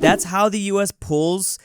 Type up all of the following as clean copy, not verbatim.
That's how the U.S. pulls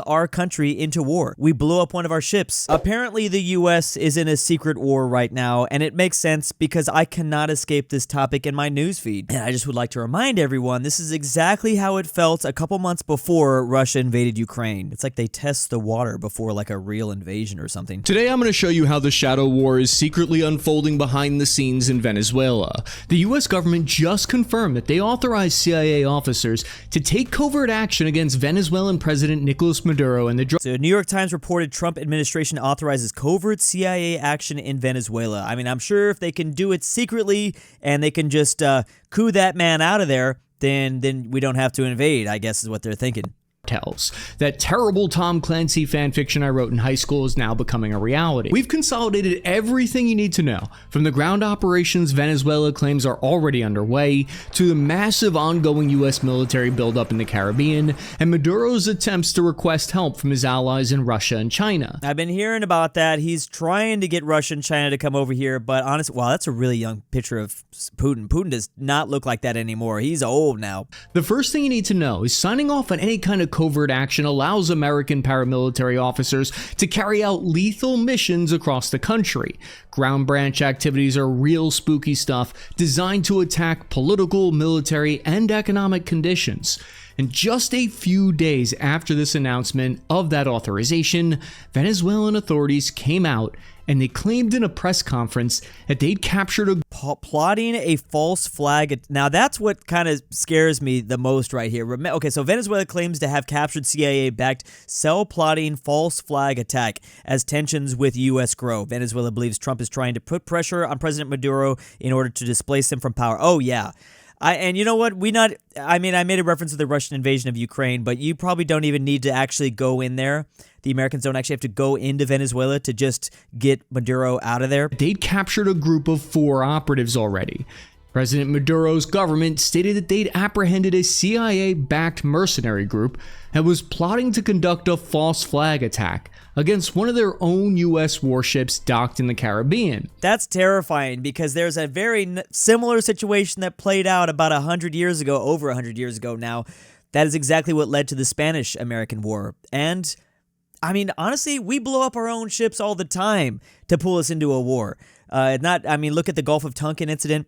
our country into war. We blew up one of our ships. Apparently, the U.S. is in a secret war right now, and it makes sense because I cannot escape this topic in my newsfeed. And I just would like to remind everyone, this is exactly how it felt a couple months before Russia invaded Ukraine. It's like they test the water before like a real invasion or something. Today, I'm going to show you how the shadow war is secretly unfolding behind the scenes in Venezuela. The U.S. government just confirmed that they authorized CIA officers to take covert action against Venezuelan President Nicolas Maduro and the drug. So, New York Times reported Trump administration authorizes covert CIA action in Venezuela. I mean, I'm sure if they can do it secretly and they can just coup that man out of there, then we don't have to invade, I guess is what they're thinking. Tells. That terrible Tom Clancy fanfiction I wrote in high school is now becoming a reality. We've consolidated everything you need to know, from the ground operations Venezuela claims are already underway, to the massive ongoing US military buildup in the Caribbean, and Maduro's attempts to request help from his allies in Russia and China. I've been hearing about that. He's trying to get Russia and China to come over here, but honestly, wow, that's a really young picture of Putin. Putin does not look like that anymore. He's old now. The first thing you need to know is signing off on any kind of covert action allows American paramilitary officers to carry out lethal missions across the country. Ground branch activities are real spooky stuff designed to attack political, military, and economic conditions. And just a few days after this announcement of that authorization, Venezuelan authorities came out and they claimed in a press conference that they'd captured a plotting a false flag. Now that's what kind of scares me the most right here. Okay, so Venezuela claims to have captured CIA-backed cell plotting false flag attack as tensions with U.S. grow. Venezuela believes Trump is trying to put pressure on President Maduro in order to displace him from power. Oh yeah. And you know what? I made a reference to the Russian invasion of Ukraine, but you probably don't even need to actually go in there. The Americans don't actually have to go into Venezuela to just get Maduro out of there. They'd captured a group of 4 operatives already. President Maduro's government stated that they'd apprehended a CIA-backed mercenary group that was plotting to conduct a false flag attack against one of their own U.S. warships docked in the Caribbean. That's terrifying because there's a very similar situation that played out about 100 years ago, over 100 years ago now. That is exactly what led to the Spanish-American War. And, I mean, honestly, we blow up our own ships all the time to pull us into a war. Look at the Gulf of Tonkin incident.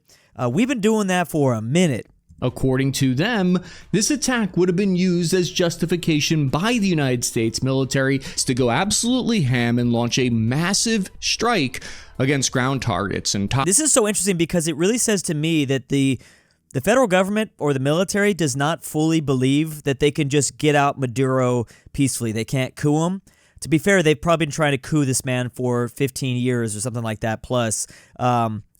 We've been doing that for a minute. According to them, this attack would have been used as justification by the United States military to go absolutely ham and launch a massive strike against ground targets. This is so interesting because it really says to me that the federal government or the military does not fully believe that they can just get out Maduro peacefully. They can't coup him. To be fair, they've probably been trying to coup this man for 15 years or something like that plus.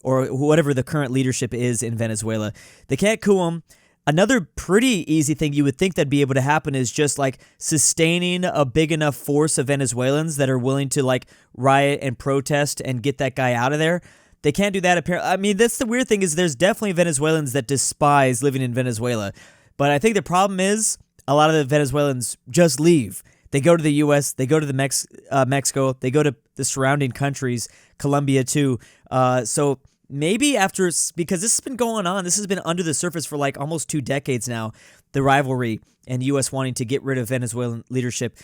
Or whatever the current leadership is in Venezuela. They can't coup him. Another pretty easy thing you would think that'd be able to happen is just like sustaining a big enough force of Venezuelans that are willing to like riot and protest and get that guy out of there. They can't do that apparently. I mean, that's the weird thing is there's definitely Venezuelans that despise living in Venezuela. But I think the problem is a lot of the Venezuelans just leave. They go to the U.S., they go to the Mexico, they go to the surrounding countries, Colombia too. So maybe because this has been going on, this has been under the surface for like almost 2 decades now, the rivalry and U.S. wanting to get rid of Venezuelan leadership.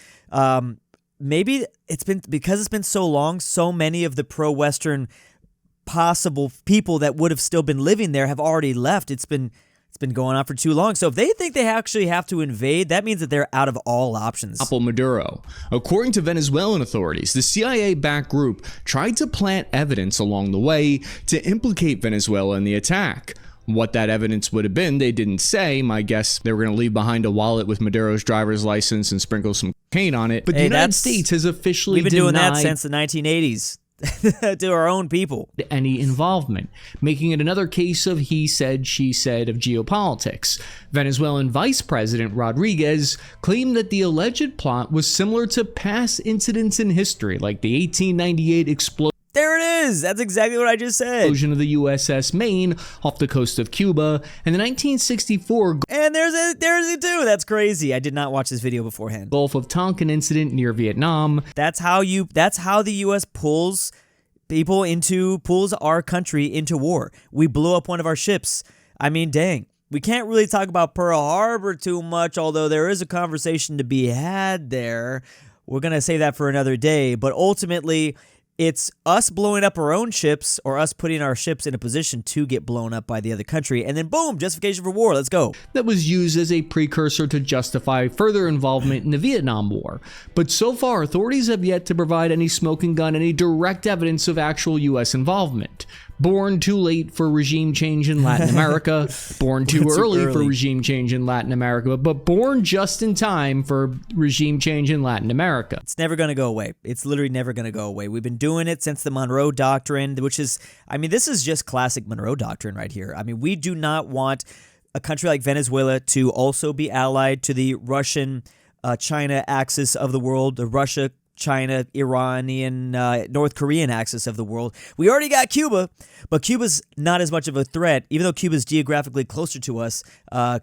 Maybe it's been so long, so many of the pro-Western possible people that would have still been living there have already left. It's been going on for too long. So if they think they actually have to invade, that means that they're out of all options. Maduro. According to Venezuelan authorities, the CIA-backed group tried to plant evidence along the way to implicate Venezuela in the attack. What that evidence would have been, they didn't say. My guess, they were going to leave behind a wallet with Maduro's driver's license and sprinkle some cocaine on it. But the United States has officially denied... We've been doing that since the 1980s. To our own people. Any involvement, making it another case of he said, she said of geopolitics. Venezuelan Vice President Rodriguez claimed that the alleged plot was similar to past incidents in history, like the 1898 explosion. There it is! That's exactly what I just said. Explosion of the USS Maine off the coast of Cuba, and the 1964... And there's it too! That's crazy. I did not watch this video beforehand. Gulf of Tonkin incident near Vietnam. That's how the U.S. pulls our country into war. We blew up one of our ships. I mean, dang. We can't really talk about Pearl Harbor too much, although there is a conversation to be had there. We're going to save that for another day. But ultimately, it's us blowing up our own ships or us putting our ships in a position to get blown up by the other country. And then boom, justification for war. Let's go. That was used as a precursor to justify further involvement in the Vietnam War. But so far, authorities have yet to provide any smoking gun, any direct evidence of actual U.S. involvement. Born too late for regime change in Latin America, born too early for regime change in Latin America, but born just in time for regime change in Latin America. It's never going to go away. It's literally never going to go away. We've been doing it since the Monroe Doctrine, which is, this is just classic Monroe Doctrine right here. We do not want a country like Venezuela to also be allied to the Russian China axis of the world, the Russia China, Iranian, North Korean axis of the world. We already got Cuba, but Cuba's not as much of a threat. Even though Cuba's geographically closer to us,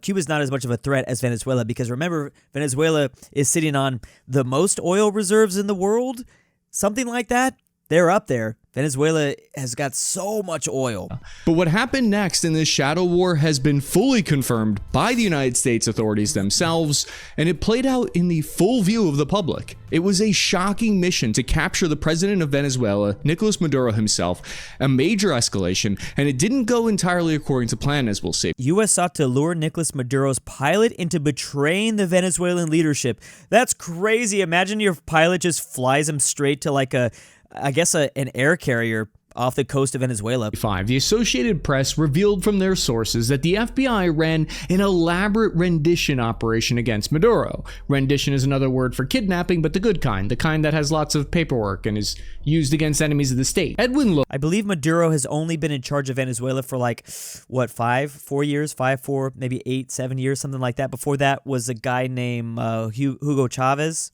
Cuba's not as much of a threat as Venezuela, because remember, Venezuela is sitting on the most oil reserves in the world. Something like that. They're up there. Venezuela has got so much oil. But what happened next in this shadow war has been fully confirmed by the United States authorities themselves, and it played out in the full view of the public. It was a shocking mission to capture the president of Venezuela, Nicolas Maduro himself, a major escalation, and it didn't go entirely according to plan, as we'll see. U.S. sought to lure Nicolas Maduro's pilot into betraying the Venezuelan leadership. That's crazy. Imagine your pilot just flies him straight to like an air carrier off the coast of Venezuela. The Associated Press revealed from their sources that the FBI ran an elaborate rendition operation against Maduro. Rendition is another word for kidnapping, but the good kind, the kind that has lots of paperwork and is used against enemies of the state. I believe Maduro has only been in charge of Venezuela for 4 years, 4, maybe 8, 7 years, something like that. Before that was a guy named Hugo Chavez.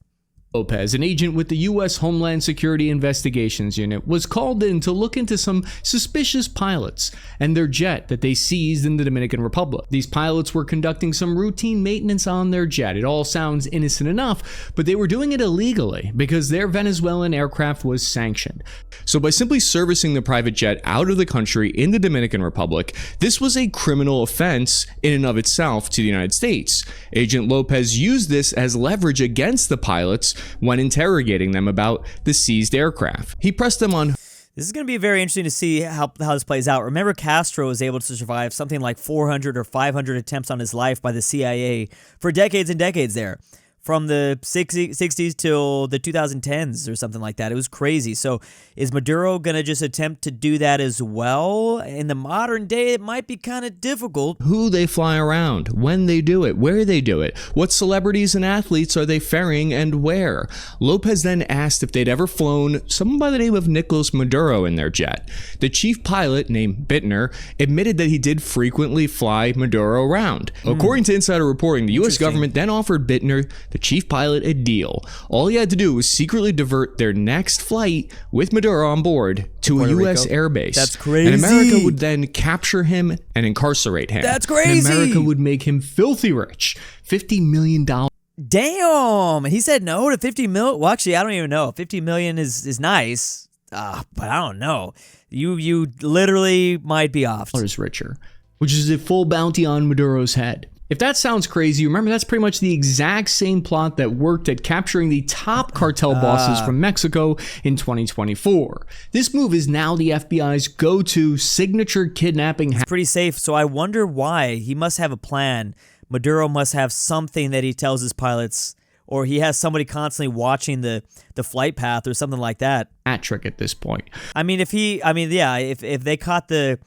Lopez, an agent with the U.S. Homeland Security Investigations Unit, was called in to look into some suspicious pilots and their jet that they seized in the Dominican Republic. These pilots were conducting some routine maintenance on their jet. It all sounds innocent enough, but they were doing it illegally because their Venezuelan aircraft was sanctioned. So by simply servicing the private jet out of the country in the Dominican Republic, this was a criminal offense in and of itself to the United States. Agent Lopez used this as leverage against the pilots when interrogating them about the seized aircraft. He pressed them on. This is going to be very interesting to see how this plays out. Remember, Castro was able to survive something like 400 or 500 attempts on his life by the CIA for decades and decades there. From the 60s till the 2010s or something like that. It was crazy. So is Maduro going to just attempt to do that as well? In the modern day, it might be kind of difficult. Who they fly around, when they do it, where they do it, what celebrities and athletes are they ferrying and where? Lopez then asked if they'd ever flown someone by the name of Nicolas Maduro in their jet. The chief pilot, named Bittner, admitted that he did frequently fly Maduro around. According to insider reporting, the U.S. government then offered Bittner, the chief pilot, a deal. All he had to do was secretly divert their next flight with Maduro on board to a U.S. airbase. That's crazy. And America would then capture him and incarcerate him. That's crazy. And America would make him filthy rich. $50 million. Damn. And he said no to 50 million. Well, actually, I don't even know. 50 million is nice, but I don't know. You literally might be off. Richer, which is a full bounty on Maduro's head. If that sounds crazy, remember that's pretty much the exact same plot that worked at capturing the top cartel bosses from Mexico in 2024. This move is now the FBI's go-to signature kidnapping. It's pretty safe, so I wonder why. He must have a plan. Maduro must have something that he tells his pilots, or he has somebody constantly watching the flight path or something like that. Hat trick at this point. If they caught the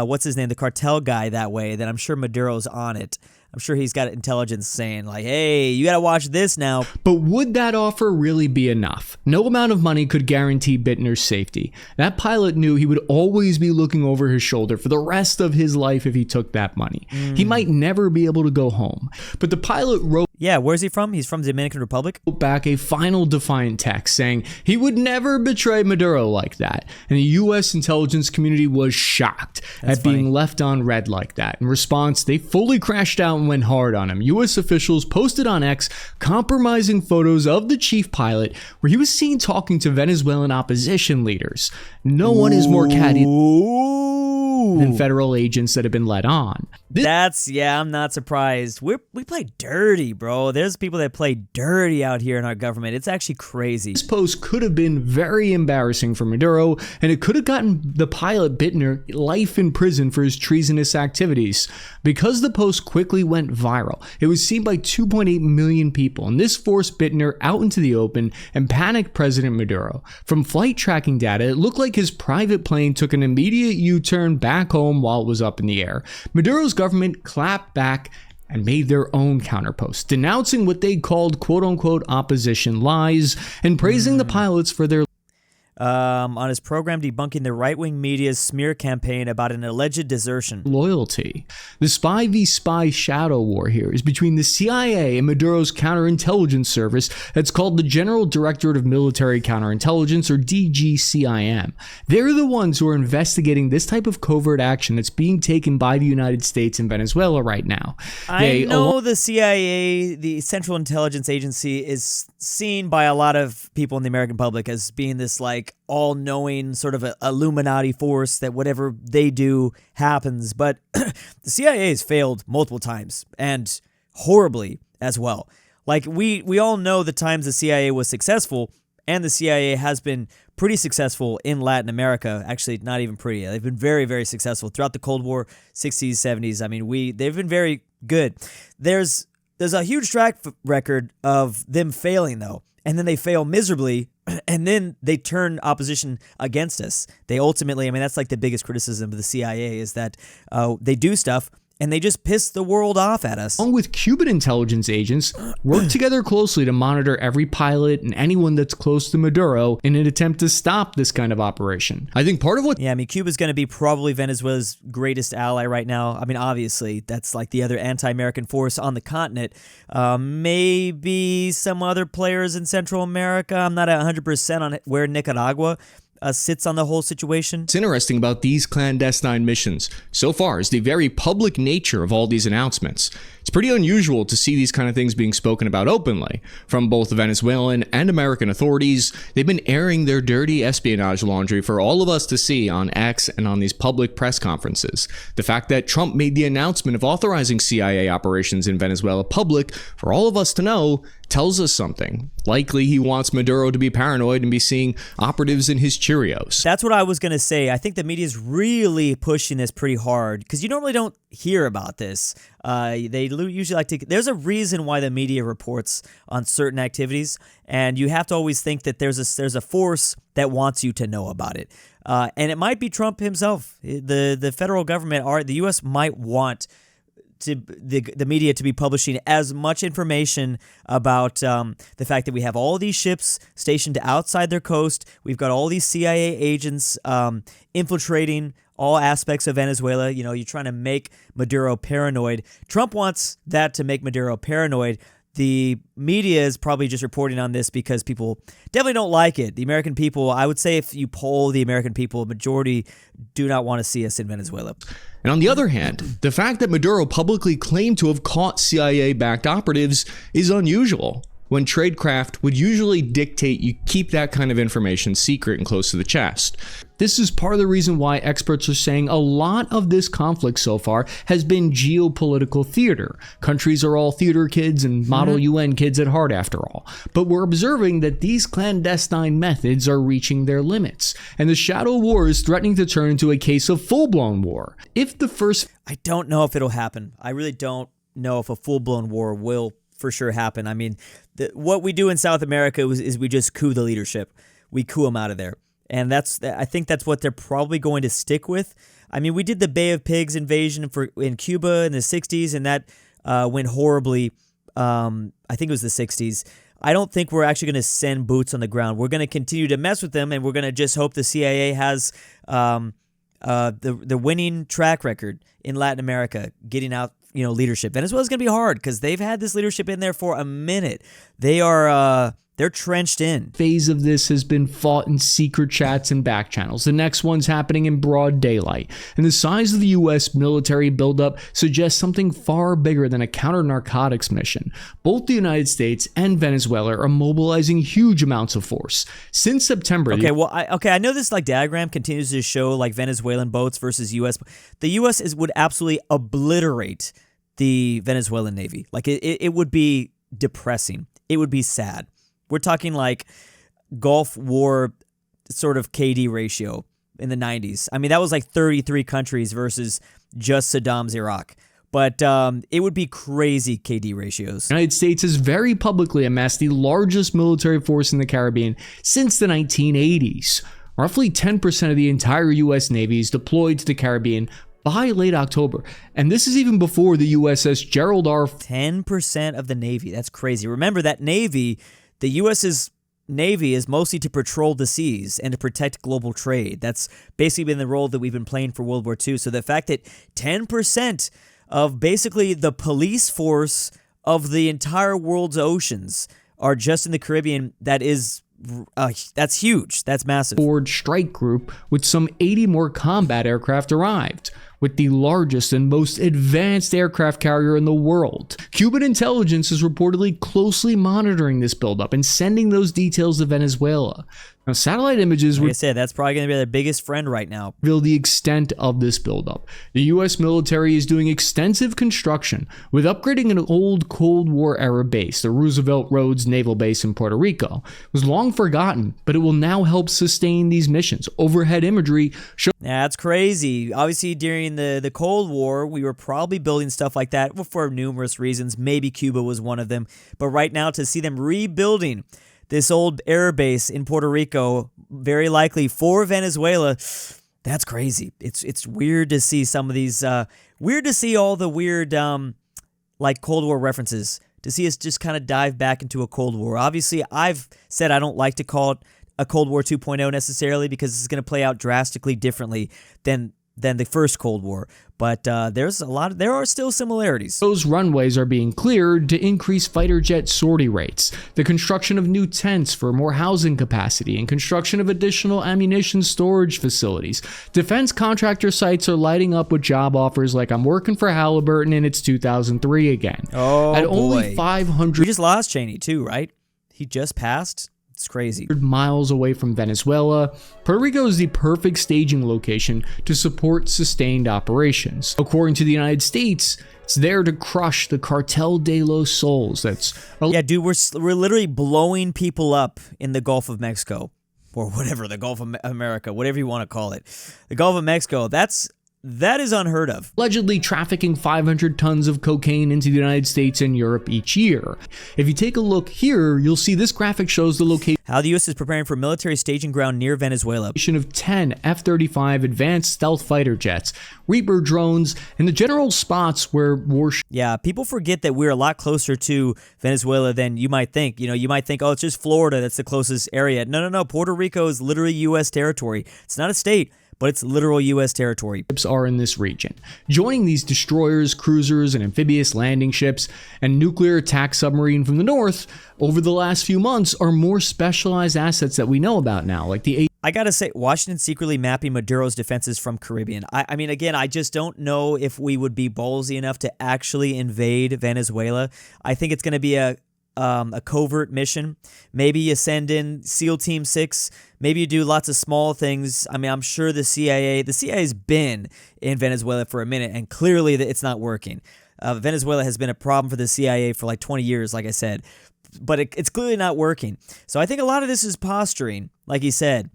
what's his name, the cartel guy that way, then I'm sure Maduro's on it. I'm sure he's got intelligence saying like, hey, you got to watch this now. But would that offer really be enough? No amount of money could guarantee Bittner's safety. That pilot knew he would always be looking over his shoulder for the rest of his life if he took that money. He might never be able to go home. But the pilot wrote where's he from? He's from the Dominican Republic? Back a final defiant text saying he would never betray Maduro like that. And the U.S. intelligence community was shocked at being left on red like that. In response, they fully crashed out and went hard on him. U.S. officials posted on X compromising photos of the chief pilot where he was seen talking to Venezuelan opposition leaders. No one is more catty than federal agents that have been let on. I'm not surprised. We play dirty, bro. There's people that play dirty out here in our government. It's actually crazy. This post could have been very embarrassing for Maduro, and it could have gotten the pilot Bittner life in prison for his treasonous activities. Because the post quickly went viral, it was seen by 2.8 million people, and this forced Bittner out into the open and panicked President Maduro. From flight tracking data, it looked like his private plane took an immediate U-turn back home while it was up in the air. Maduro's government clapped back and made their own counterpost, denouncing what they called quote-unquote opposition lies and praising the pilots for their on his program debunking the right-wing media's smear campaign about an alleged desertion. Loyalty. The spy v spy shadow war here is between the CIA and Maduro's counterintelligence service that's called the General Directorate of Military Counterintelligence, or DGCIM. They're the ones who are investigating this type of covert action that's being taken by the United States and Venezuela right now. I know the CIA, the Central Intelligence Agency, is seen by a lot of people in the American public as being this like all-knowing sort of a Illuminati force that whatever they do happens. But the CIA has failed multiple times, and horribly as well. Like we all know the times the CIA was successful, and the CIA has been pretty successful in Latin America. Actually, not even pretty. They've been very, very successful throughout the Cold War, 60s, 70s. I mean, they've been very good. There's a huge track record of them failing, though, and then they fail miserably, and then they turn opposition against us. They ultimately, I mean, that's like the biggest criticism of the CIA is that they do stuff and they just piss the world off at us. Along with Cuban intelligence agents, work together closely to monitor every pilot and anyone that's close to Maduro in an attempt to stop this kind of operation. I think part of what... Yeah, I mean, Cuba's going to be probably Venezuela's greatest ally right now. I mean, obviously, that's like the other anti-American force on the continent. Maybe some other players in Central America. I'm not 100% on where Nicaragua sits on the whole situation. What's interesting about these clandestine missions so far is the very public nature of all these announcements. It's pretty unusual to see these kind of things being spoken about openly. From both the Venezuelan and American authorities, they've been airing their dirty espionage laundry for all of us to see on X and on these public press conferences. The fact that Trump made the announcement of authorizing CIA operations in Venezuela public for all of us to know tells us something. Likely he wants Maduro to be paranoid and be seeing operatives in his Cheerios. That's what I was going to say. I think the media is really pushing this pretty hard because you normally don't hear about this. They usually like to... There's a reason why the media reports on certain activities, and you have to always think that there's a force that wants you to know about it. And it might be Trump himself. The federal government, the U.S. might want the media to be publishing as much information about the fact that we have all these ships stationed outside their coast. We've got all these CIA agents infiltrating all aspects of Venezuela. You know, you're trying to make Maduro paranoid. Trump wants that to make Maduro paranoid. The media is probably just reporting on this because people definitely don't like it. The American people, I would say if you poll the American people, a majority do not want to see us in Venezuela. And on the other hand, the fact that Maduro publicly claimed to have caught CIA-backed operatives is unusual, when tradecraft would usually dictate you keep that kind of information secret and close to the chest. This is part of the reason why experts are saying a lot of this conflict so far has been geopolitical theater. Countries are all theater kids and model UN kids at heart, after all. But we're observing that these clandestine methods are reaching their limits, and the shadow war is threatening to turn into a case of full-blown war. I don't know if it'll happen. I really don't know if a full-blown war will for sure happen. I mean, what we do in South America is we just coup the leadership. We coup them out of there. And I think that's what they're probably going to stick with. I mean, we did the Bay of Pigs invasion in Cuba in the 60s, and that went horribly. I think it was the 60s. I don't think we're actually going to send boots on the ground. We're going to continue to mess with them, and we're going to just hope the CIA has the winning track record in Latin America, getting out leadership. Venezuela's going to be hard because they've had this leadership in there for a minute. They are They're trenched in. Phase of this has been fought in secret chats and back channels. The next one's happening in broad daylight. And the size of the US military buildup suggests something far bigger than a counter-narcotics mission. Both the United States and Venezuela are mobilizing huge amounts of force. Since September... I know this diagram continues to show Venezuelan boats versus US. The US would absolutely obliterate the Venezuelan Navy. It would be depressing. It would be sad. We're talking Gulf War sort of KD ratio in the 90s. I mean, that was 33 countries versus just Saddam's Iraq. But it would be crazy KD ratios. The United States has very publicly amassed the largest military force in the Caribbean since the 1980s. Roughly 10% of the entire U.S. Navy is deployed to the Caribbean by late October. And this is even before the USS Gerald R. 10% of the Navy. That's crazy. Remember that Navy... The U.S.'s Navy is mostly to patrol the seas and to protect global trade. That's basically been the role that we've been playing for World War II. So the fact that 10% of basically the police force of the entire world's oceans are just in the Caribbean, that's huge. That's massive. Forward strike group with some 80 more combat aircraft arrived, with the largest and most advanced aircraft carrier in the world. Cuban intelligence is reportedly closely monitoring this buildup and sending those details to Venezuela. Now, satellite images like I said, that's probably going to be their biggest friend right now. Reveal the extent of this buildup. The U.S. military is doing extensive construction with upgrading an old Cold War era base, the Roosevelt Roads Naval Base in Puerto Rico. It was long forgotten, but it will now help sustain these missions. Overhead imagery shows... That's crazy. Obviously, during the Cold War, we were probably building stuff like that for numerous reasons. Maybe Cuba was one of them. But right now, to see them rebuilding this old air base in Puerto Rico, very likely for Venezuela, that's crazy. It's weird to see some of these, weird to see all the weird, Cold War references, to see us just kind of dive back into a Cold War. Obviously, I've said I don't like to call it a Cold War 2.0 necessarily because it's going to play out drastically differently than the first Cold War. But there are still similarities. Those runways are being cleared to increase fighter jet sortie rates, the construction of new tents for more housing capacity, and construction of additional ammunition storage facilities. Defense contractor sites are lighting up with job offers like I'm working for Halliburton and it's 2003 again. Oh, At boy. only 500... We just lost Cheney too, right? He just passed? It's crazy. Miles away from Venezuela, Puerto Rico is the perfect staging location to support sustained operations. According to the United States, it's there to crush the Cartel de los Sols. Yeah, dude, we're literally blowing people up in the Gulf of Mexico, or whatever, the Gulf of America, whatever you want to call it. The Gulf of Mexico, that is unheard of. Allegedly trafficking 500 tons of cocaine into the United States and Europe each year. If you take a look here, you'll see this graphic shows the location How the U.S. is preparing for military staging ground near Venezuela. Of 10 F-35 advanced stealth fighter jets, Reaper drones, and the general spots where warships... Yeah, people forget that we're a lot closer to Venezuela than you might think. You might think, oh, it's just Florida that's the closest area. No. Puerto Rico is literally U.S. territory. It's not a state, but it's literal U.S. territory. Are in this region. Joining these destroyers, cruisers, and amphibious landing ships, and nuclear attack submarine from the north, over the last few months are more specialized assets that we know about now, like the... I gotta say, Washington secretly mapping Maduro's defenses from Caribbean. I mean, again, I just don't know if we would be ballsy enough to actually invade Venezuela. I think it's going to be a covert mission. Maybe you send in SEAL Team 6. Maybe you do lots of small things. I mean, I'm sure the CIA's been in Venezuela for a minute, and clearly it's not working. Venezuela has been a problem for the CIA for 20 years, like I said, but it's clearly not working. So I think a lot of this is posturing, like he said.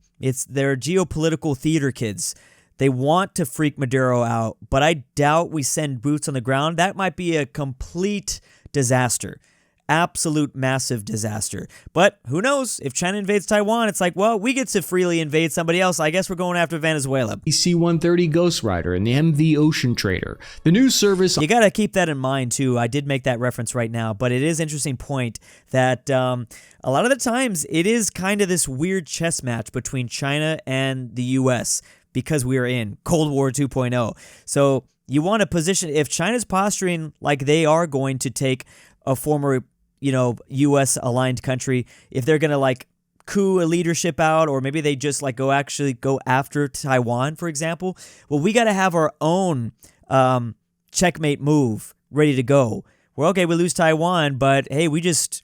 They're geopolitical theater kids. They want to freak Maduro out, but I doubt we send boots on the ground. That might be a complete disaster. Absolute massive disaster. But who knows? If China invades Taiwan, it's well, we get to freely invade somebody else. I guess we're going after Venezuela. C-130 Ghost Rider and the MV Ocean Trader. The news service... You got to keep that in mind, too. I did make that reference right now, but it is an interesting point that a lot of the times it is kind of this weird chess match between China and the U.S. because we are in Cold War 2.0. So you want to position... If China's posturing like they are going to take a former U.S. aligned country, if they're going to like coup a leadership out, or maybe they just like go after Taiwan, for example. Well, we got to have our own checkmate move ready to go. Well, okay, we lose Taiwan, but hey, we just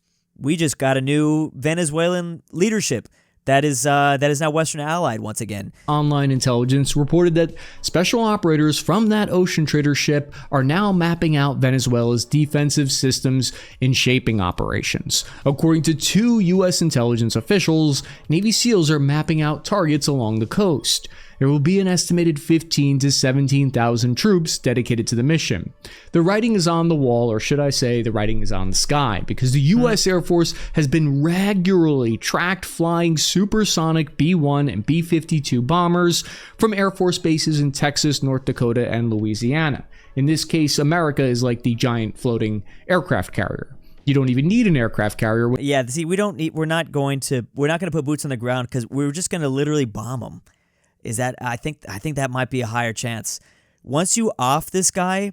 got a new Venezuelan leadership that is now Western allied once again. Online intelligence reported that special operators from that ocean trader ship are now mapping out Venezuela's defensive systems in shaping operations. According to 2 U.S. intelligence officials, Navy SEALs are mapping out targets along the coast. There will be an estimated 15,000 to 17,000 troops dedicated to the mission. The writing is on the wall, or should I say the writing is on the sky, because the U.S. Air Force has been regularly tracked flying supersonic B-1 and B-52 bombers from Air Force bases in Texas, North Dakota, and Louisiana. In this case, America is like the giant floating aircraft carrier. You don't even need an aircraft carrier. Yeah, see, we're not going to put boots on the ground because we're just going to literally bomb them. I think that might be a higher chance. Once you off this guy,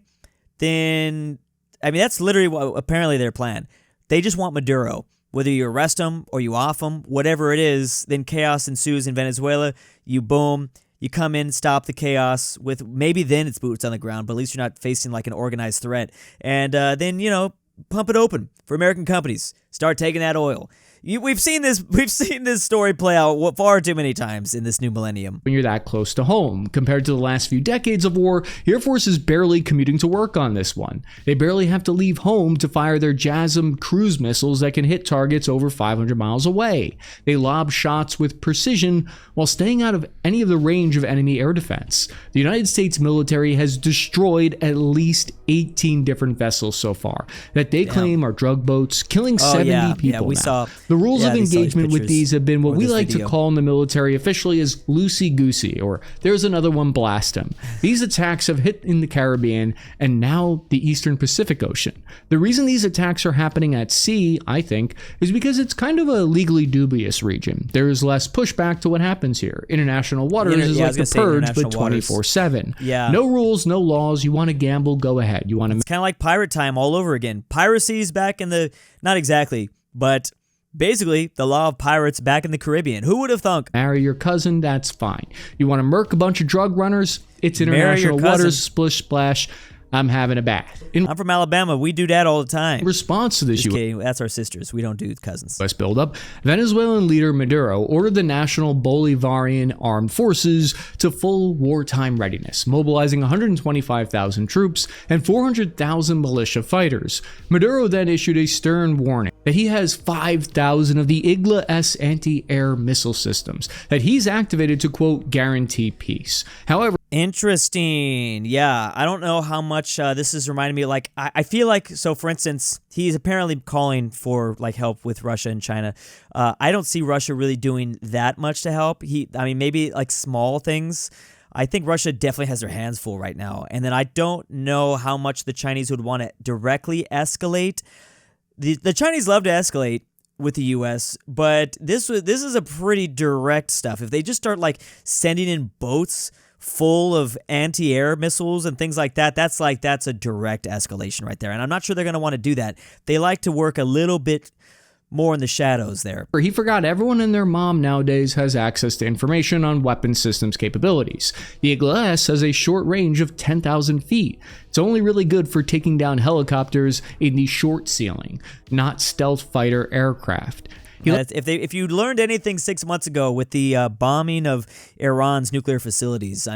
then that's literally what apparently their plan. They just want Maduro. Whether you arrest him or you off him, whatever it is, then chaos ensues in Venezuela. You come in, stop the chaos with maybe then it's boots on the ground, but at least you're not facing like an organized threat. And then pump it open for American companies. Start taking that oil. We've seen this story play out far too many times in this new millennium. When you're that close to home, compared to the last few decades of war, the Air Force is barely commuting to work on this one. They barely have to leave home to fire their JASSM cruise missiles that can hit targets over 500 miles away. They lob shots with precision while staying out of any of the range of enemy air defense. The United States military has destroyed at least 18 different vessels so far that they claim are drug boats, killing 70 people we now. saw. The rules of engagement with these have been what we like video. to call in the military officially as loosey-goosey, or there's another one, blast 'em. These attacks have hit in the Caribbean and now the Eastern Pacific Ocean. The reason these attacks are happening at sea, I think, is because it's kind of a legally dubious region. There is less pushback to what happens here. International waters is like the purge, but 24/7. Yeah. No rules, no laws. You want to gamble, go ahead. It's kind of like pirate time all over again. Piracy's back in the, not exactly, but basically the law of pirates back in the Caribbean. Who would have thunk? Marry your cousin, that's fine. You want to murk a bunch of drug runners? It's international waters, splish splash. I'm having a bath. I'm from Alabama. We do that all the time. In response to this, Just kidding. That's our sisters. We don't do cousins. U.S. buildup, Venezuelan leader Maduro ordered the National Bolivarian Armed Forces to full wartime readiness, mobilizing 125,000 troops and 400,000 militia fighters. Maduro then issued a stern warning that he has 5,000 of the Igla-S anti-air missile systems that he's activated to, quote, guarantee peace. However, interesting. Yeah, I don't know how much this is reminding me. Like, I feel like, so for instance, he's apparently calling for like help with Russia and China. I don't see Russia really doing that much to help. Maybe like small things. I think Russia definitely has their hands full right now. And then I don't know how much the Chinese would want to directly escalate. The Chinese love to escalate with the U.S., but this is a pretty direct stuff. If they just start like sending in boats full of anti-air missiles and things like that, that's a direct escalation right there. And I'm not sure they're going to want to do that. They like to work a little bit more in the shadows there. He forgot everyone and their mom nowadays has access to information on weapon systems capabilities. The Igla-S has a short range of 10,000 feet. It's only really good for taking down helicopters in the short ceiling, not stealth fighter aircraft. If you learned anything 6 months ago with the bombing of Iran's nuclear facilities,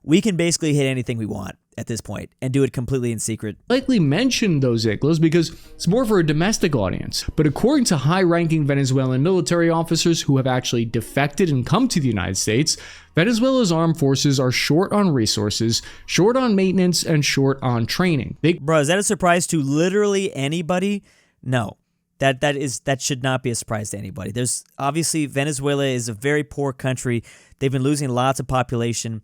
we can basically hit anything we want at this point and do it completely in secret. Likely mentioned those Iglas because it's more for a domestic audience. But according to high-ranking Venezuelan military officers who have actually defected and come to the United States, Venezuela's armed forces are short on resources, short on maintenance, and short on training. Bro, is that a surprise to literally anybody? No. That should not be a surprise to anybody. There's obviously Venezuela is a very poor country. They've been losing lots of population.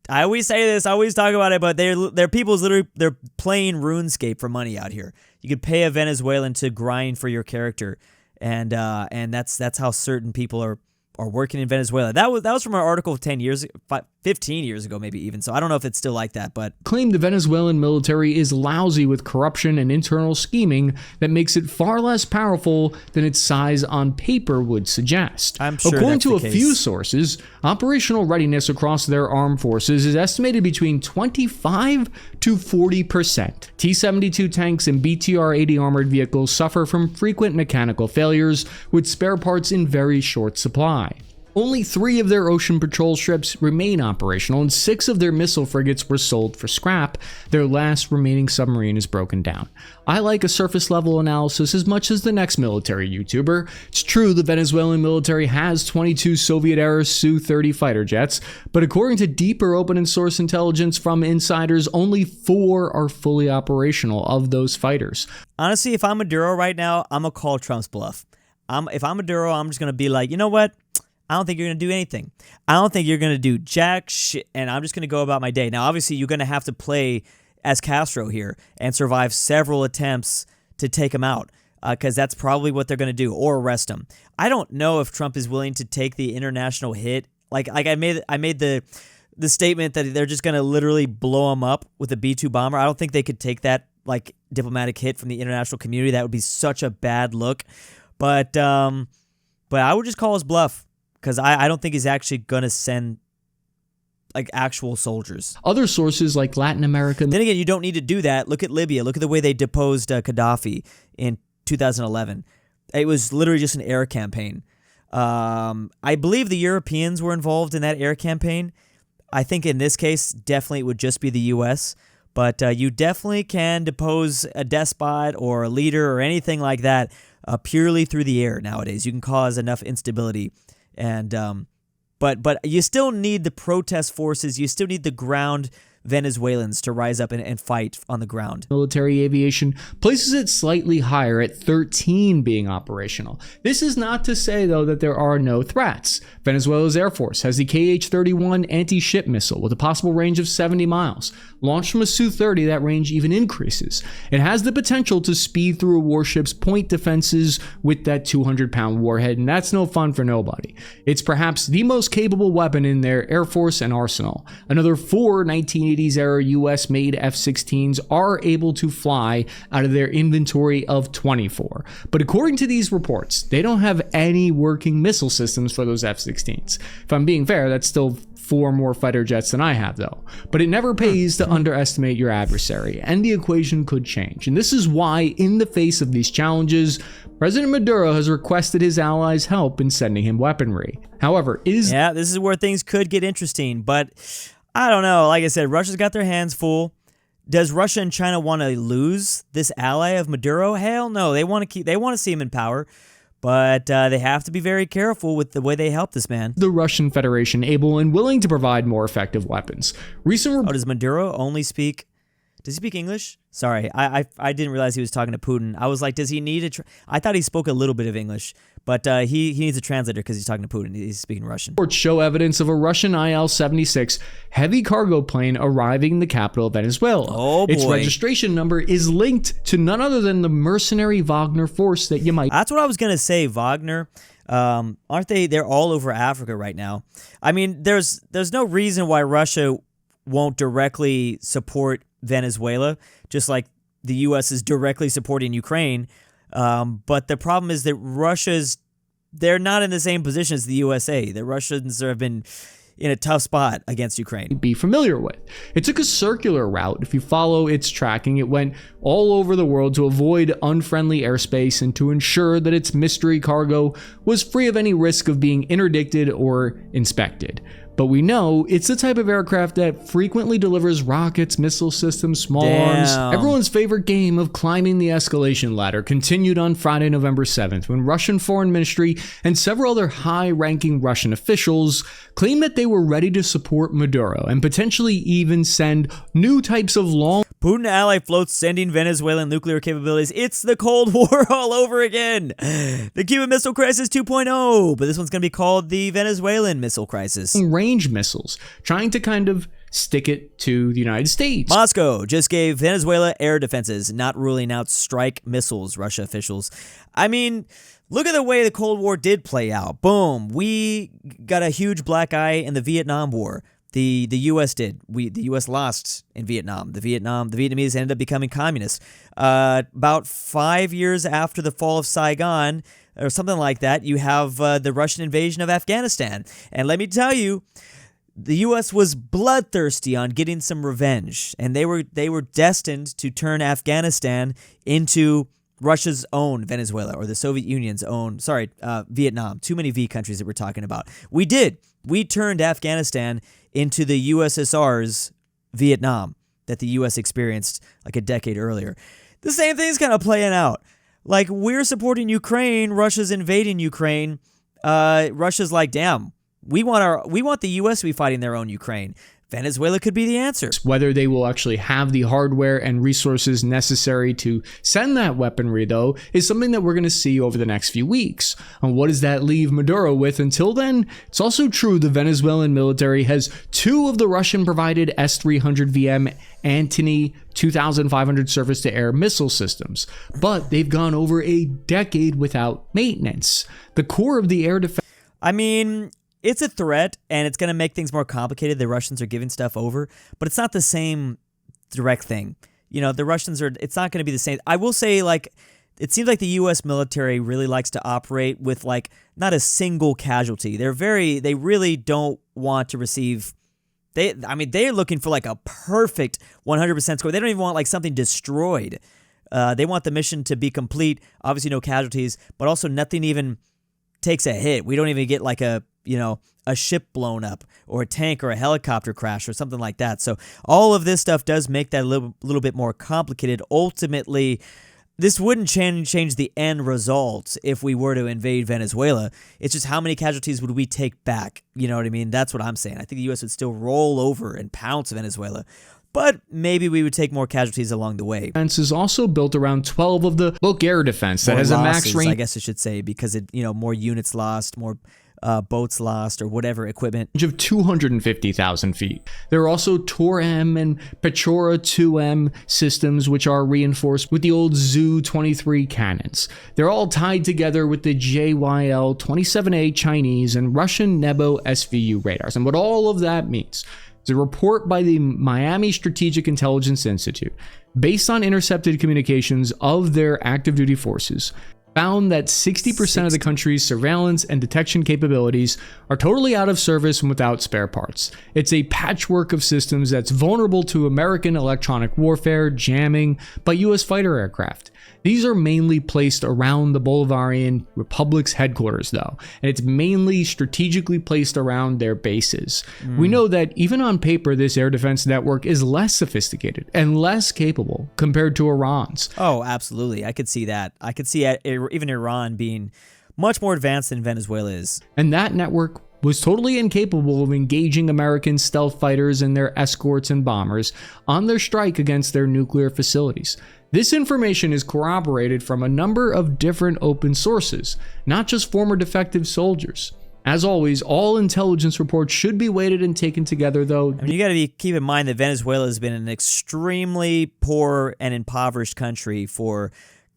I always say this, I always talk about it, but their people's literally they're playing RuneScape for money out here. You could pay a Venezuelan to grind for your character, and that's how certain people are working in Venezuela. That was from an article 5 15 years ago, maybe even. So I don't know if it's still like that, but claimed the Venezuelan military is lousy with corruption and internal scheming that makes it far less powerful than its size on paper would suggest. I'm sure According that's to the a case. few sources, operational readiness across their armed forces is estimated between 25 to 40%. T-72 tanks and BTR-80 armored vehicles suffer from frequent mechanical failures, with spare parts in very short supply. Only 3 of their ocean patrol ships remain operational, and 6 of their missile frigates were sold for scrap. Their last remaining submarine is broken down. I like a surface-level analysis as much as the next military YouTuber. It's true the Venezuelan military has 22 Soviet-era Su-30 fighter jets, but according to deeper open and source intelligence from insiders, only 4 are fully operational of those fighters. honestly, if I'm Maduro right now, I'm going to call Trump's bluff. If I'm Maduro, I'm just going to be like, you know what? I don't think you're going to do anything. I don't think you're going to do jack shit, and I'm just going to go about my day. Now, obviously, you're going to have to play as Castro here and survive several attempts to take him out, because that's probably what they're going to do, or arrest him. I don't know if Trump is willing to take the international hit. Like I made the statement that they're just going to literally blow him up with a B-2 bomber. I don't think they could take that like diplomatic hit from the international community. That would be such a bad look. But I would just call his bluff, because I don't think he's actually going to send like actual soldiers. Other sources like Latin America. Then again, you don't need to do that. Look at Libya. Look at the way they deposed Gaddafi in 2011. It was literally just an air campaign. I believe the Europeans were involved in that air campaign. I think in this case, definitely it would just be the U.S., but you definitely can depose a despot or a leader or anything like that purely through the air nowadays. You can cause enough instability. And but you still need the protest forces. You still need the ground Venezuelans to rise up and fight on the ground. Military aviation places it slightly higher at 13 being operational. This is not to say, though, that there are no threats. Venezuela's Air Force has the KH-31 anti-ship missile with a possible range of 70 miles. Launched from a Su-30, that range even increases. It has the potential to speed through a warship's point defenses with that 200-pound warhead, and that's no fun for nobody. It's perhaps the most capable weapon in their Air Force and arsenal. Another 4 1980s-era US-made F-16s are able to fly out of their inventory of 24. But according to these reports, they don't have any working missile systems for those F-16s. If I'm being fair, that's still 4 more fighter jets than I have, though. But it never pays to underestimate your adversary, and the equation could change. And this is why, in the face of these challenges, President Maduro has requested his allies' help in sending him weaponry. However, this is where things could get interesting, but I don't know. Like I said, Russia's got their hands full. Does Russia and China want to lose this ally of Maduro? Hell no. They want to see him in power. But they have to be very careful with the way they help this man. The Russian Federation able and willing to provide more effective weapons. Does Maduro only speak? Does he speak English? Sorry, I didn't realize he was talking to Putin. I was like, does he need a? I thought he spoke a little bit of English, but he needs a translator because he's talking to Putin. He's speaking Russian. Reports show evidence of a Russian IL-76 heavy cargo plane arriving in the capital of Venezuela. Oh boy! Its registration number is linked to none other than the mercenary Wagner force that you might. That's what I was gonna say. Wagner, aren't they? They're all over Africa right now. I mean, there's no reason why Russia won't directly support Venezuela, just like the U.S. is directly supporting Ukraine. But the problem is that they're not in the same position as the USA. The Russians have been in a tough spot against Ukraine. Be familiar with. It took a circular route. If you follow its tracking, it went all over the world to avoid unfriendly airspace and to ensure that its mystery cargo was free of any risk of being interdicted or inspected. But we know it's the type of aircraft that frequently delivers rockets, missile systems, small arms. Everyone's favorite game of climbing the escalation ladder continued on Friday, November 7th, when Russian Foreign Ministry and several other high-ranking Russian officials claimed that they were ready to support Maduro and potentially even send new types of long... Putin ally floats sending Venezuelan nuclear capabilities. It's the Cold War all over again. The Cuban Missile Crisis 2.0, but this one's going to be called the Venezuelan Missile Crisis. Range missiles, trying to kind of stick it to the United States. Moscow just gave Venezuela air defenses, not ruling out strike missiles, Russia officials. I mean, look at the way the Cold War did play out. Boom. We got a huge black eye in the Vietnam War. The U.S. did. The U.S. lost in Vietnam. The Vietnamese ended up becoming communists. About 5 years after the fall of Saigon, or something like that, you have the Russian invasion of Afghanistan. And let me tell you, the U.S. was bloodthirsty on getting some revenge, and they were destined to turn Afghanistan into Russia's own Venezuela, or the Soviet Union's own, Vietnam. Too many V countries that we're talking about. We did. We turned Afghanistan into the USSR's Vietnam that the U.S. experienced like a decade earlier. The same thing's kind of playing out. Like, we're supporting Ukraine, Russia's invading Ukraine. Russia's like, damn, we want the U.S. to be fighting their own Ukraine. Venezuela could be the answer. Whether they will actually have the hardware and resources necessary to send that weaponry, though, is something that we're going to see over the next few weeks. And what does that leave Maduro with until then? It's also true the Venezuelan military has 2 of the Russian-provided S-300VM Antony 2500 surface-to-air missile systems, but they've gone over a decade without maintenance. The core of the air defense... I mean, it's a threat, and it's going to make things more complicated. The Russians are giving stuff over, but it's not the same direct thing. You know, the Russians are, it's not going to be the same. I will say, like, it seems like the U.S. military really likes to operate with, like, not a single casualty. They really don't want to receive, they're looking for, like, a perfect 100% score. They don't even want, like, something destroyed. They want the mission to be complete, obviously no casualties, but also nothing even takes a hit. We don't even get, like, a ship blown up or a tank or a helicopter crash or something like that. So all of this stuff does make that a little bit more complicated. Ultimately, this wouldn't change the end result if we were to invade Venezuela. It's just how many casualties would we take back? You know what I mean? That's what I'm saying. I think the U.S. would still roll over and pounce Venezuela, but maybe we would take more casualties along the way. Defense is also built around 12 of the air defense that has a max range, I guess I should say, because more units lost, more boats lost, or whatever equipment, of 250,000 feet. There are also Tor-M and Pechora 2M systems, which are reinforced with the old Zu-23 cannons. They're all tied together with the JYL-27A Chinese and Russian Nebo SVU radars. And what all of that means is a report by the Miami Strategic Intelligence Institute, based on intercepted communications of their active duty forces, found that 60% of the country's surveillance and detection capabilities are totally out of service and without spare parts. It's a patchwork of systems that's vulnerable to American electronic warfare, jamming by U.S. fighter aircraft. These are mainly placed around the Bolivarian Republic's headquarters, though, and it's mainly strategically placed around their bases. We know that even on paper, this air defense network is less sophisticated and less capable compared to Iran's. Oh, absolutely. I could see that. I could see even Iran being much more advanced than Venezuela is. And that network was totally incapable of engaging American stealth fighters and their escorts and bombers on their strike against their nuclear facilities. This information is corroborated from a number of different open sources, not just former defective soldiers. As always, all intelligence reports should be weighted and taken together, though. I mean, you got to keep in mind that Venezuela has been an extremely poor and impoverished country for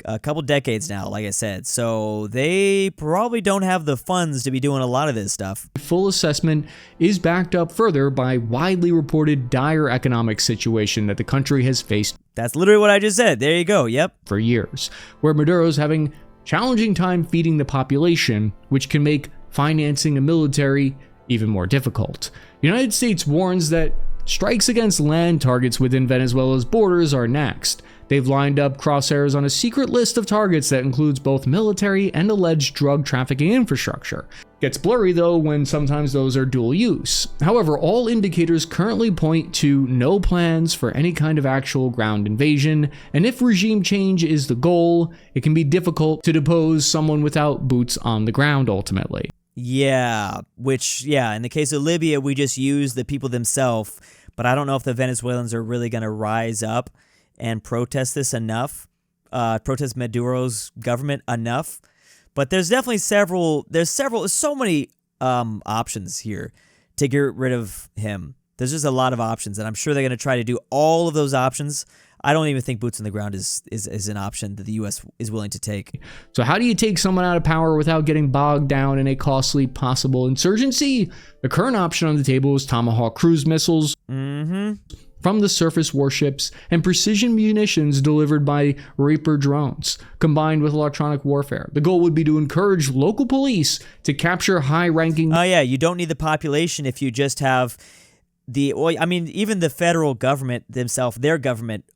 a couple decades now, like I said. So they probably don't have the funds to be doing a lot of this stuff. Full assessment is backed up further by widely reported dire economic situation that the country has faced. That's literally what I just said. There you go. Yep. For years, where Maduro's having challenging time feeding the population, which can make financing a military even more difficult. The United States warns that strikes against land targets within Venezuela's borders are next. They've lined up crosshairs on a secret list of targets that includes both military and alleged drug trafficking infrastructure. Gets blurry though when sometimes those are dual use. However, all indicators currently point to no plans for any kind of actual ground invasion, and if regime change is the goal, it can be difficult to depose someone without boots on the ground ultimately. Yeah, in the case of Libya, we just use the people themselves, but I don't know if the Venezuelans are really going to rise up and protest this enough, protest Maduro's government enough. But there's definitely so many options here to get rid of him. There's just a lot of options, and I'm sure they're going to try to do all of those options. I don't even think boots on the ground is an option that the U.S. is willing to take. So how do you take someone out of power without getting bogged down in a costly possible insurgency? The current option on the table is Tomahawk cruise missiles from the surface warships and precision munitions delivered by Reaper drones, combined with electronic warfare. The goal would be to encourage local police to capture high-ranking... Oh yeah, you don't need the population if you just have... even the federal government themselves, their government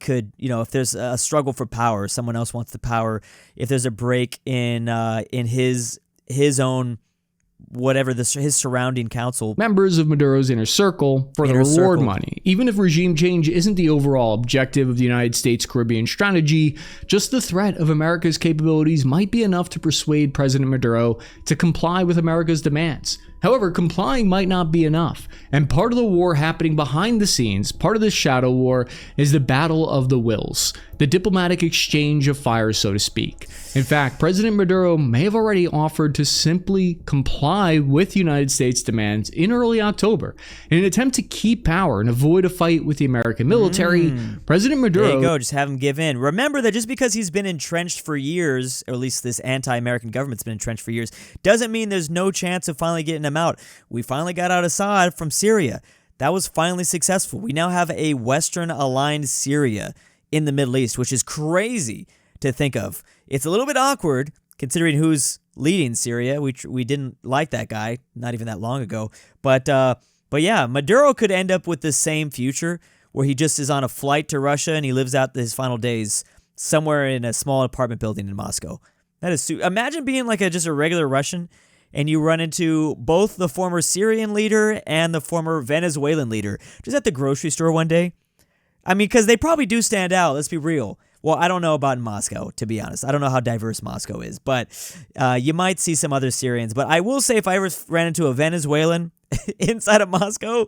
could, if there's a struggle for power, someone else wants the power, if there's a break in his own, whatever, his surrounding council. Members of Maduro's inner circle for the reward money. Even if regime change isn't the overall objective of the United States Caribbean strategy, just the threat of America's capabilities might be enough to persuade President Maduro to comply with America's demands. However, complying might not be enough, and part of the war happening behind the scenes, part of this shadow war, is the battle of the wills, the diplomatic exchange of fire, so to speak. In fact, President Maduro may have already offered to simply comply with United States demands in early October. In an attempt to keep power and avoid a fight with the American military, President Maduro... There you go, just have him give in. Remember that just because he's been entrenched for years, or at least this anti-American government's been entrenched for years, doesn't mean there's no chance of finally getting him out. We finally got out Assad from Syria. That was finally successful. We now have a Western-aligned Syria in the Middle East, which is crazy to think of. It's a little bit awkward considering who's leading Syria. We didn't like that guy not even that long ago. But yeah, Maduro could end up with the same future where he just is on a flight to Russia and he lives out his final days somewhere in a small apartment building in Moscow. That is imagine being like just a regular Russian and you run into both the former Syrian leader and the former Venezuelan leader just at the grocery store one day. I mean, because they probably do stand out, let's be real. Well, I don't know about in Moscow, to be honest. I don't know how diverse Moscow is, but you might see some other Syrians. But I will say if I ever ran into a Venezuelan inside of Moscow,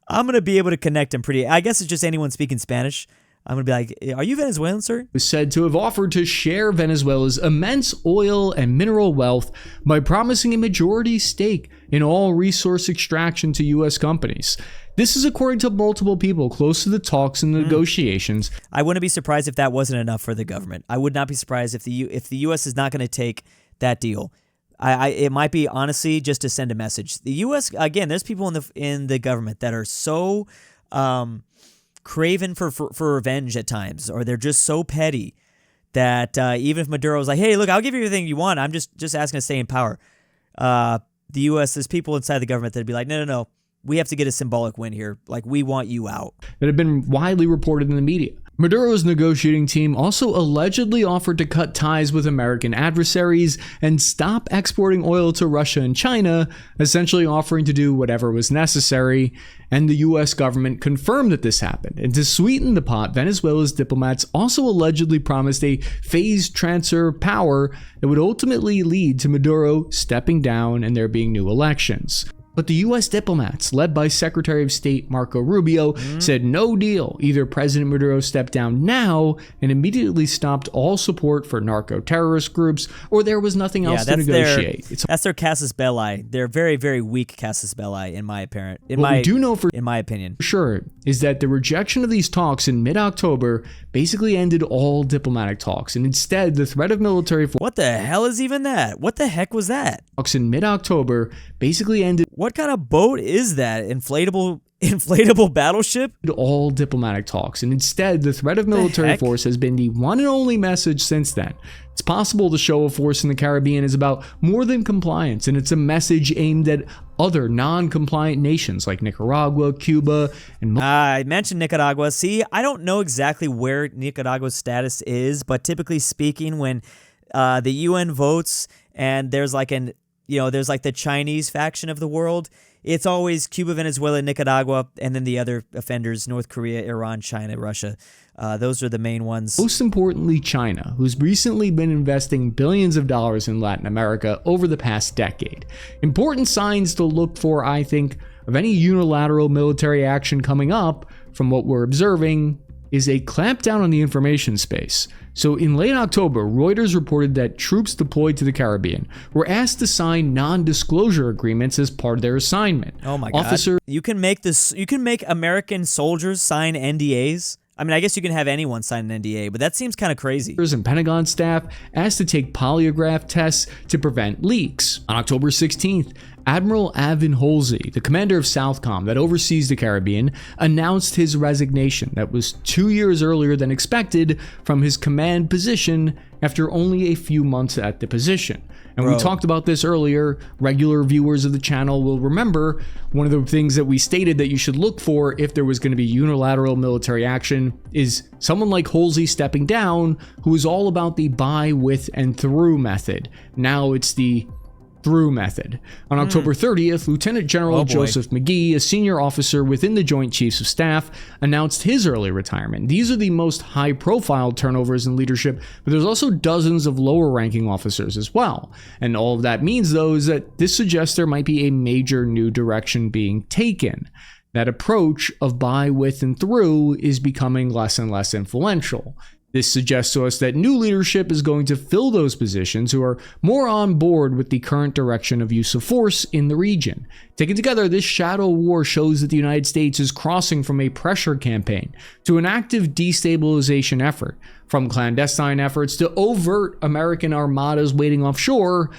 I'm going to be able to connect them pretty... I guess it's just anyone speaking Spanish. I'm going to be like, are you Venezuelan, sir? Was said to have offered to share Venezuela's immense oil and mineral wealth by promising a majority stake in all resource extraction to U.S. companies. This is according to multiple people close to the talks and negotiations. I wouldn't be surprised if that wasn't enough for the government. I would not be surprised if the U.S. is not going to take that deal. It might be, honestly, just to send a message. The U.S., again, there's people in the government that are so... craven for revenge at times, or they're just so petty that even if Maduro's like, hey, look, I'll give you everything you want, I'm just asking to stay in power. The U.S., there's people inside the government that'd be like, no, we have to get a symbolic win here. Like, we want you out. That have been widely reported in the media. Maduro's negotiating team also allegedly offered to cut ties with American adversaries and stop exporting oil to Russia and China, essentially offering to do whatever was necessary, and the US government confirmed that this happened. And to sweeten the pot, Venezuela's diplomats also allegedly promised a phased transfer of power that would ultimately lead to Maduro stepping down and there being new elections. But the U.S. diplomats, led by Secretary of State Marco Rubio, said no deal. Either President Maduro stepped down now and immediately stopped all support for narco-terrorist groups, or there was nothing else to negotiate. That's their casus belli. They're very, very weak casus belli, in my opinion. In my opinion, sure, is that the rejection of these talks in mid-October basically ended all diplomatic talks, and instead the threat of military force. What the hell is even that? What the heck was that? Talks in mid-October basically ended. What kind of boat is that? Inflatable battleship? All diplomatic talks, and instead the threat of military force has been the one and only message since then. It's possible the show of force in the Caribbean is about more than compliance, and it's a message aimed at other non-compliant nations like Nicaragua, Cuba, and I mentioned Nicaragua. See, I don't know exactly where Nicaragua's status is, but typically speaking, when the UN votes and there's like the Chinese faction of the world, it's always Cuba, Venezuela, Nicaragua, and then the other offenders, North Korea, Iran, China, Russia. Those are the main ones. Most importantly, China, who's recently been investing billions of dollars in Latin America over the past decade. Important signs to look for, I think, of any unilateral military action coming up, from what we're observing, is a clampdown on the information space. So in late October, Reuters reported that troops deployed to the Caribbean were asked to sign non-disclosure agreements as part of their assignment. Oh my God. You can make American soldiers sign NDAs? I mean, I guess you can have anyone sign an NDA, but that seems kind of crazy. And Pentagon staff asked to take polygraph tests to prevent leaks. On October 16th, Admiral Avin Halsey, the commander of Southcom that oversees the Caribbean, announced his resignation. That was 2 years earlier than expected from his command position after only a few months at the position. And we talked about this earlier. Regular viewers of the channel will remember one of the things that we stated that you should look for if there was going to be unilateral military action is someone like Halsey stepping down, who is all about the by, with, and through method. Now it's the through method. On October 30th, Lieutenant General Joseph McGee, a senior officer within the Joint Chiefs of Staff, announced his early retirement. These are the most high-profile turnovers in leadership, but there's also dozens of lower-ranking officers as well. And all of that means, though, is that this suggests there might be a major new direction being taken. That approach of by, with, and through is becoming less and less influential. This suggests to us that new leadership is going to fill those positions who are more on board with the current direction of use of force in the region. Taken together, this shadow war shows that the United States is crossing from a pressure campaign to an active destabilization effort. From clandestine efforts to overt American armadas waiting offshore,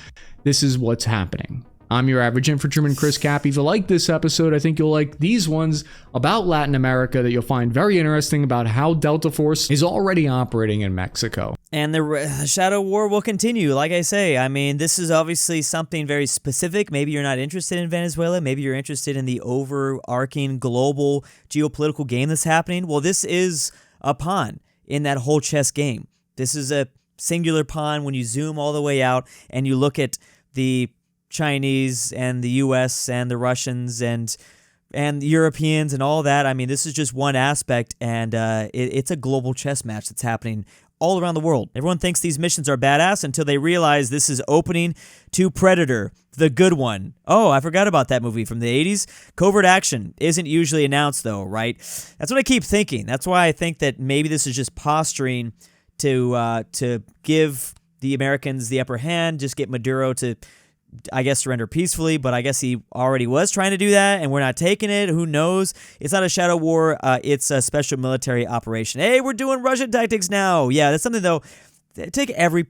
this is what's happening. I'm your average infantryman, Chris Cappy. If you like this episode, I think you'll like these ones about Latin America that you'll find very interesting about how Delta Force is already operating in Mexico. And the Shadow War will continue, like I say. I mean, this is obviously something very specific. Maybe you're not interested in Venezuela. Maybe you're interested in the overarching global geopolitical game that's happening. Well, this is a pawn in that whole chess game. This is a singular pawn when you zoom all the way out and you look at the Chinese and the US and the Russians and the Europeans and all that. I mean, this is just one aspect, and it's a global chess match that's happening all around the world. Everyone thinks these missions are badass until they realize this is opening to Predator, the good one. Oh, I forgot about that movie from the 80s. Covert action isn't usually announced, though, right? That's what I keep thinking. That's why I think that maybe this is just posturing to give the Americans the upper hand, just get Maduro to, I guess, surrender peacefully, but I guess he already was trying to do that, and we're not taking it. Who knows? It's not a shadow war. It's a special military operation. Hey, we're doing Russian tactics now. Yeah, that's something, though. Take every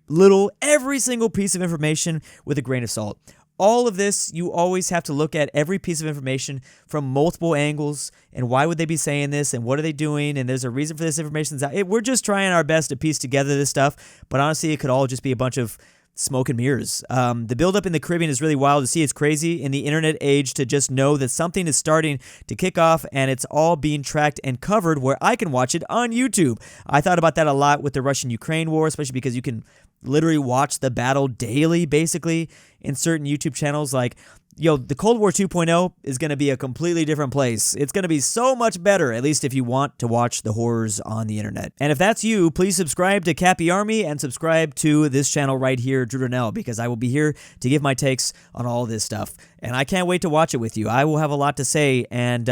single piece of information with a grain of salt. All of this, you always have to look at every piece of information from multiple angles, and why would they be saying this, and what are they doing, and there's a reason for this information. We're just trying our best to piece together this stuff, but honestly, it could all just be a bunch of smoke and mirrors. The buildup in the Caribbean is really wild to see. It's crazy in the internet age to just know that something is starting to kick off and it's all being tracked and covered where I can watch it on YouTube. I thought about that a lot with the Russian-Ukraine war, especially because you can literally watch the battle daily, basically, in certain YouTube channels. Like, the Cold War 2.0 is going to be a completely different place. It's going to be so much better, at least if you want to watch the horrors on the internet. And if that's you, please subscribe to Cappy Army and subscribe to this channel right here, Durnil, because I will be here to give my takes on all this stuff. And I can't wait to watch it with you. I will have a lot to say, and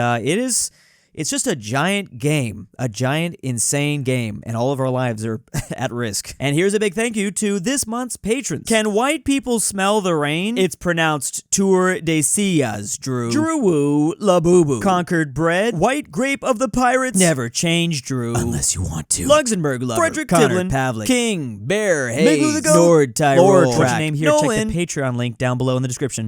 it's just a giant game, a giant, insane game, and all of our lives are at risk. And here's a big thank you to this month's patrons. Can white people smell the rain? It's pronounced Tour de Sillas, Drew. DruuuWu Labubu. Conquered Bread. White Grape of the Pirates. Never change, Drew. Unless you want to. LuxembourgLover. Fredrik Tibblin. Pavlik. KingBearHaze. NordTyrol. LoreTrack. Name here. Nolan. Check the Patreon link down below in the description.